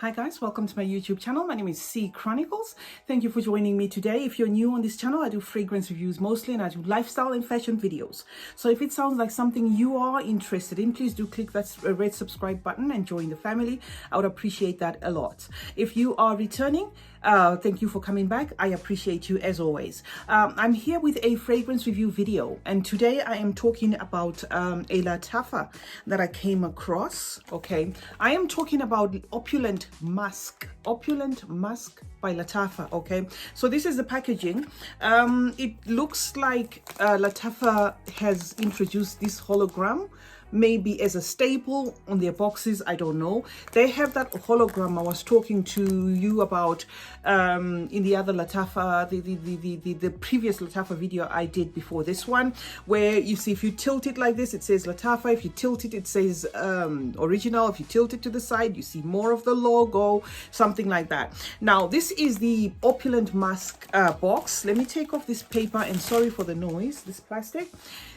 Hi guys, welcome to my YouTube channel. My name is CeeChronicles. Thank you for joining me today. If you're new on this channel, I do fragrance reviews mostly, and I do lifestyle and fashion videos. So if it sounds like something you are interested in, please do click that red subscribe button and join the family. I would appreciate that a lot. If you are returning, thank you for coming back. I appreciate you as always. I'm here with a fragrance review video, and today I am talking about a Lattafa that I came across. Okay, I am talking about Opulent Musk. Opulent Musk by Lattafa. Okay, so this is the packaging. It looks like Lattafa has introduced this hologram, maybe as a staple on their boxes. I don't know. They have that hologram I was talking to you about in the other Lattafa, the previous Lattafa video I did before this one, where you see if you tilt it like this, it says Lattafa. If you tilt it, it says original. If you tilt it to the side, you see more of the logo, something like that. Now this is the Opulent Musk box. Let me take off this paper, and sorry for the noise, this plastic.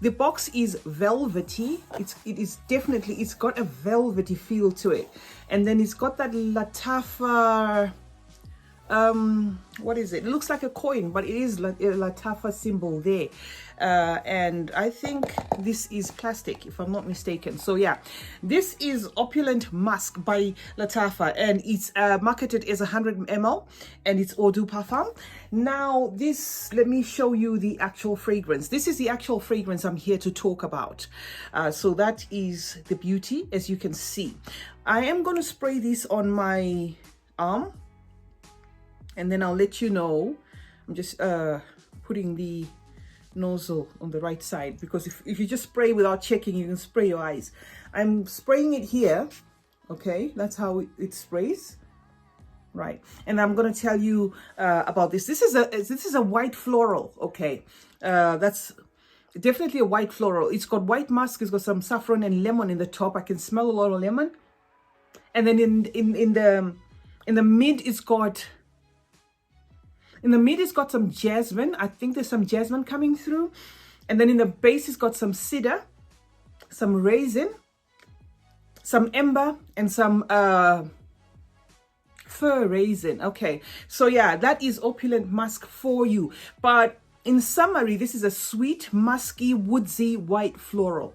The box is velvety. It's got a velvety feel to it, and then it's got that Lattafa, what is it? It looks like a coin, but it is a Lattafa symbol there. And I think this is plastic, if I'm not mistaken. So yeah, this is Opulent Musk by Lattafa, and it's marketed as 100 ml, and it's Eau de Parfum. Now this, let me show you the actual fragrance. This is the actual fragrance I'm here to talk about. So that is the beauty, as you can see. I am going to spray this on my arm, and then I'll let you know. I'm just putting the nozzle on the right side, because if you just spray without checking, you can spray your eyes. I'm spraying it here. Okay, that's how it sprays, right? And I'm going to tell you about this. This is a white floral. Okay, that's definitely a white floral. It's got white musk. It's got some saffron and lemon in the top. I can smell a lot of lemon. And then in the mid, it's got some jasmine. I think there's some jasmine coming through. And then in the base, it's got some cedar, some raisin, some amber, and some fir raisin. Okay, so yeah, that is Opulent Musk for you. But in summary, this is a sweet, musky, woodsy, white floral.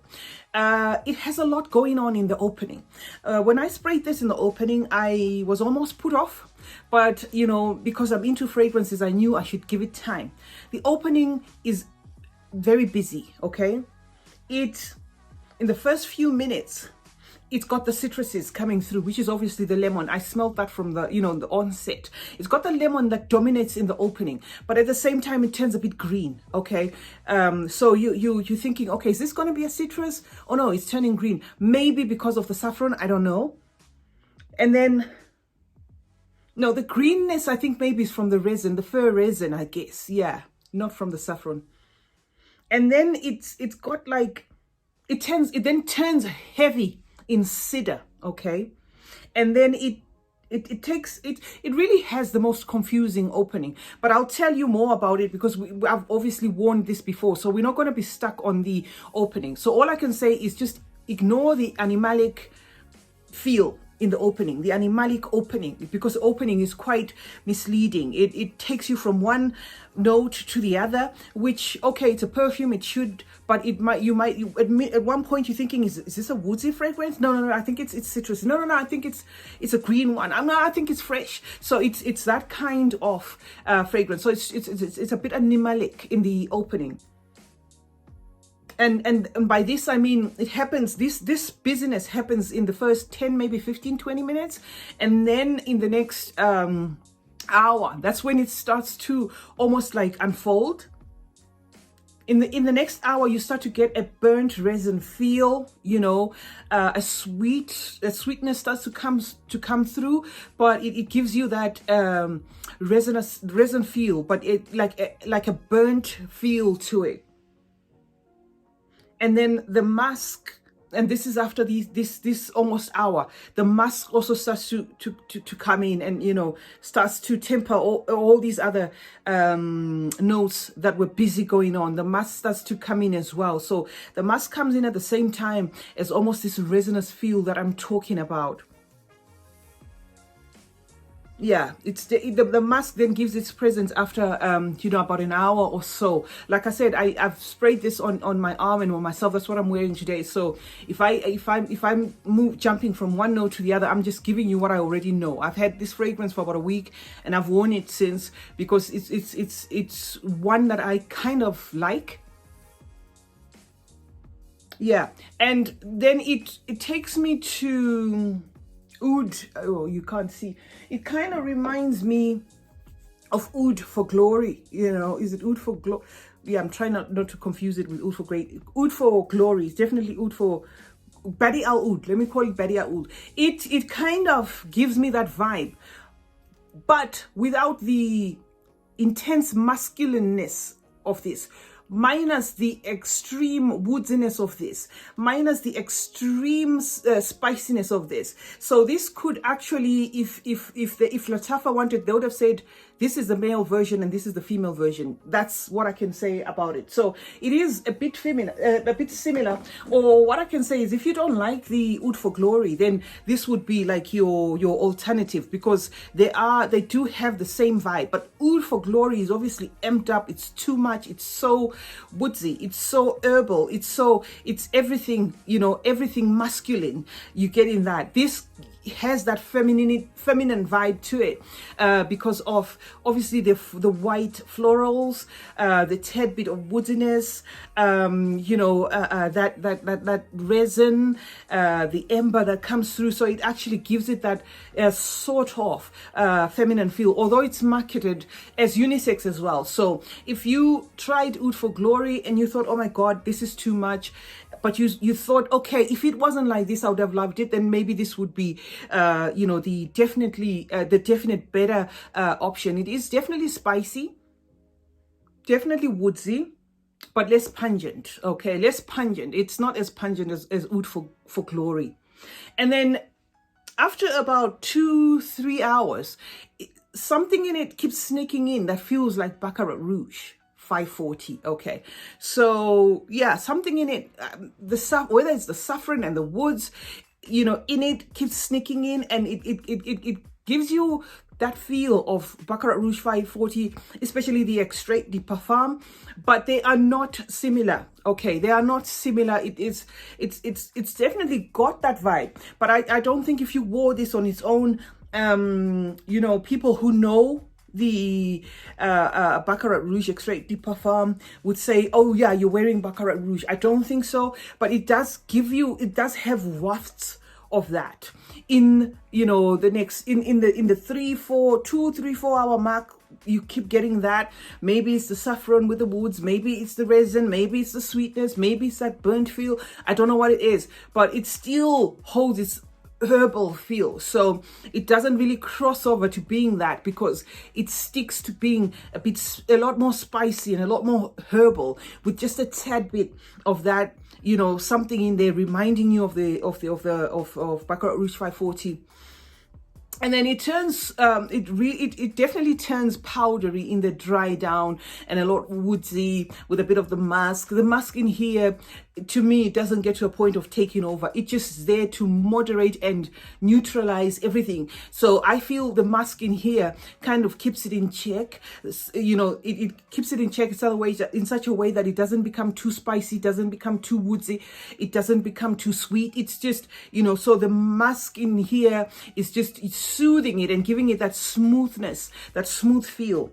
It has a lot going on in the opening. When I sprayed this in the opening, I was almost put off. But, you know, because I'm into fragrances, I knew I should give it time. The opening is very busy, okay? In the first few minutes, it's got the citruses coming through, which is obviously the lemon. I smelled that from the, the onset. It's got the lemon that dominates in the opening, but at the same time, it turns a bit green, okay? So you're thinking, okay, is this going to be a citrus? Oh no, it's turning green. Maybe because of the saffron, I don't know. And then, no, the greenness, I think maybe is from the resin, the fir resin, I guess. Yeah, not from the saffron. And then it's got like, it then turns heavy in cedar, okay? And then it really has the most confusing opening. But I'll tell you more about it, because I've obviously worn this before, so we're not going to be stuck on the opening. So all I can say is just ignore the animalic feel in the opening, the animalic opening, because the opening is quite misleading. It takes you from one note to the other, which, okay, it's a perfume, it should, but you might admit at one point you're thinking, is this a woodsy fragrance? No, I think it's citrus. No, I think it's a green one. I think it's fresh. So it's that kind of fragrance. So it's a bit animalic in the opening. And by this, I mean, it happens, this busyness happens in the first 10, maybe 15, 20 minutes. And then in the next hour, that's when it starts to almost like unfold. In the next hour, you start to get a burnt resin feel, a sweetness starts to come through, but it gives you that resin feel, but it like a burnt feel to it. And then the musk, and this is after this almost hour, the musk also starts to come in, and starts to temper all these other notes that were busy going on. The musk starts to come in as well. So the musk comes in at the same time as almost this resinous feel that I'm talking about. yeah, it's the mask then gives its presence after you know, about an hour or so. Like I said, I've sprayed this on my arm and on myself. That's what I'm wearing today. So if I'm jumping from one note to the other, I'm just giving you what I already know. I've had this fragrance for about a week and I've worn it since, because it's one that I kind of like. Yeah, and then it takes me to oud. Oh, you can't see. It kind of reminds me of oud for glory. You know, is it oud for glory? Yeah, I'm trying not to confuse it with oud for great. Oud for glory is definitely oud for Badi al oud. Let me call it Badi al oud. It kind of gives me that vibe, but without the intense masculineness of this, minus the extreme woodiness of this, minus the extreme spiciness of this. So this could actually, if Lattafa wanted, they would have said this is the male version and this is the female version. That's what I can say about it. So it is a bit feminine, a bit similar. Or what I can say is, if you don't like the oud for glory, then this would be like your alternative, because they do have the same vibe. But oud for glory is obviously amped up. It's too much. It's so woodsy. It's so herbal. It's everything, you know, everything masculine you get in that. This has that feminine vibe to it, because of obviously the white florals, the tad bit of woodiness, you know, that resin, the amber that comes through. So it actually gives it that sort of feminine feel, although it's marketed as unisex as well. So if you tried oud for glory and you thought, oh my god, this is too much, but you thought, okay, if it wasn't like this, I would have loved it, then maybe this would be, you know, the definite better option. It is definitely spicy, definitely woodsy, but less pungent. Okay, less pungent. It's not as pungent as oud for glory. And then after about 2-3 hours, something in it keeps sneaking in that feels like Baccarat Rouge 540. Okay, so yeah, something in it, whether it's the saffron and the woods, you know, in it keeps sneaking in, and it gives you that feel of Baccarat Rouge 540, especially the extrait de parfum, but they are not similar. Okay, they are not similar. It's definitely got that vibe, but I don't think if you wore this on its own, you know, people who know the Baccarat Rouge extrait de parfum would say, oh yeah, you're wearing Baccarat Rouge. I don't think so, but it does have wafts of that in, you know, the next in the 2-3-4 hour mark. You keep getting that. Maybe it's the saffron with the woods, maybe it's the resin, maybe it's the sweetness, maybe it's that burnt feel. I don't know what it is, but it still holds its herbal feel. So it doesn't really cross over to being that, because it sticks to being a lot more spicy and a lot more herbal, with just a tad bit of that, you know, something in there reminding you of Baccarat Rouge 540. And then it turns, it definitely turns powdery in the dry down, and a lot woodsy with a bit of the musk. The musk in here, to me, it doesn't get to a point of taking over. It's just there to moderate and neutralize everything. So I feel the musk in here kind of keeps it in check. You know, it keeps it in check in such a way that it doesn't become too spicy, doesn't become too woodsy, it doesn't become too sweet. It's just, you know, so the musk in here is just, it's soothing it and giving it that smoothness, that smooth feel.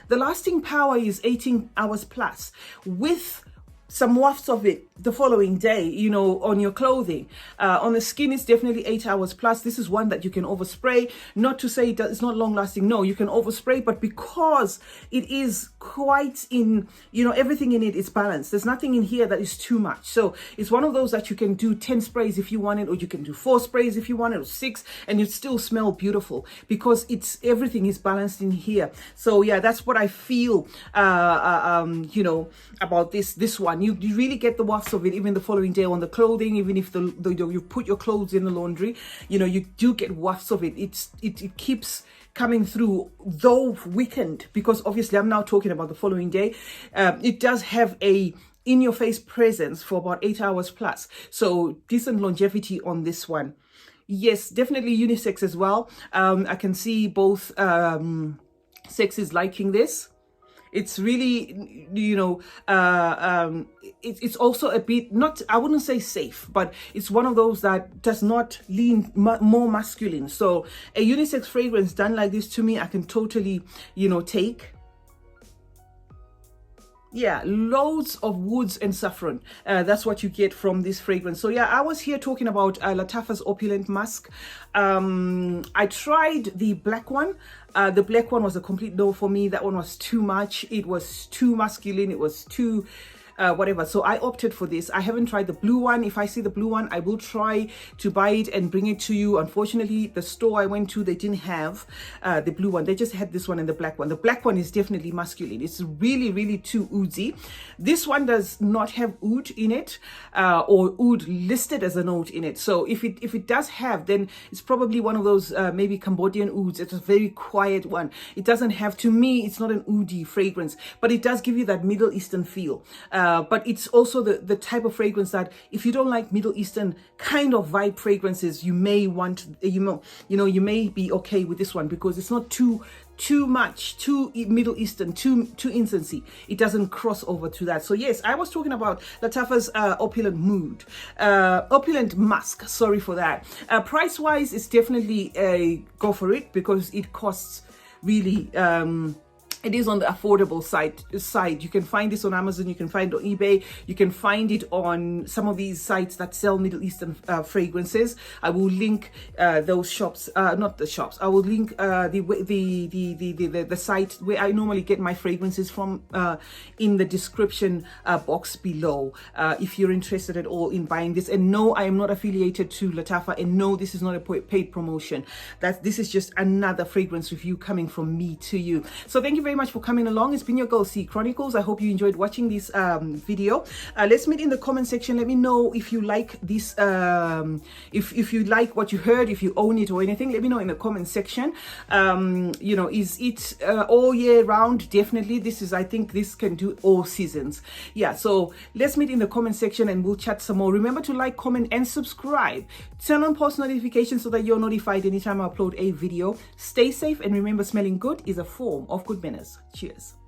The lasting power is 18 hours plus, with some wafts of it the following day, you know, on your clothing. On the skin, it's definitely 8 hours plus. This is one that you can overspray. Not to say it's not long lasting. No, you can overspray, but because it is quite in, you know, everything in it is balanced. There's nothing in here that is too much. So it's one of those that you can do 10 sprays if you want it, or you can do 4 sprays if you want it, or 6, and you still smell beautiful, because everything is balanced in here. So yeah, that's what I feel, you know, about this one. You really get the wafts of it even the following day on the clothing. Even if you put your clothes in the laundry, you know, you do get wafts of it. It keeps coming through, though weakened, because obviously I'm now talking about the following day. It does have a in-your-face presence for about 8 hours plus, so decent longevity on this one. Yes, definitely unisex as well. I can see both sexes liking this. It's really, it's also a bit, not, I wouldn't say safe, but it's one of those that does not lean more masculine. So a unisex fragrance done like this, to me, I can totally, take. Yeah, loads of woods and saffron. That's what you get from this fragrance. So yeah, I was here talking about Lattafa's Opulent Musk. I tried the black one. The black one was a complete no for me. That one was too much. It was too masculine. It was too whatever. So I opted for this. I haven't tried the blue one. If I see the blue one, I will try to buy it and bring it to you. Unfortunately, the store I went to, they didn't have the blue one. They just had this one and the black one. The black one is definitely masculine. It's really, really too oudy. This one does not have oud in it, or oud listed as a note in it. So if it does have, then it's probably one of those maybe Cambodian ouds. It's a very quiet one. It doesn't have, to me, it's not an oudy fragrance, but it does give you that Middle Eastern feel. But it's also the type of fragrance that if you don't like Middle Eastern kind of vibe fragrances, you may want, you may be okay with this one, because it's not too much, too Middle Eastern, too incensey. It doesn't cross over to that. So yes, I was talking about Lattafa's Opulent Musk. Sorry for that. Price wise, it's definitely a go for it, because it costs really it is on the affordable side. You can find this on Amazon, you can find it on eBay, you can find it on some of these sites that sell Middle Eastern fragrances. I will link those shops, not the shops. I will link the site where I normally get my fragrances from in the description box below. If you're interested at all in buying this, and no, I am not affiliated to Lattafa, and no, this is not a paid promotion. This is just another fragrance review coming from me to you. So thank you very much for coming along. It's been your girl C Chronicles. I hope you enjoyed watching this video. Let's meet in the comment section. Let me know if you like this, if you like what you heard, if you own it or anything. Let me know in the comment section. Is it all year round? Definitely. I think this can do all seasons. Yeah, so let's meet in the comment section and we'll chat some more. Remember to like, comment and subscribe. Turn on post notifications so that you're notified anytime I upload a video. Stay safe, and remember, smelling good is a form of good manners. Cheers.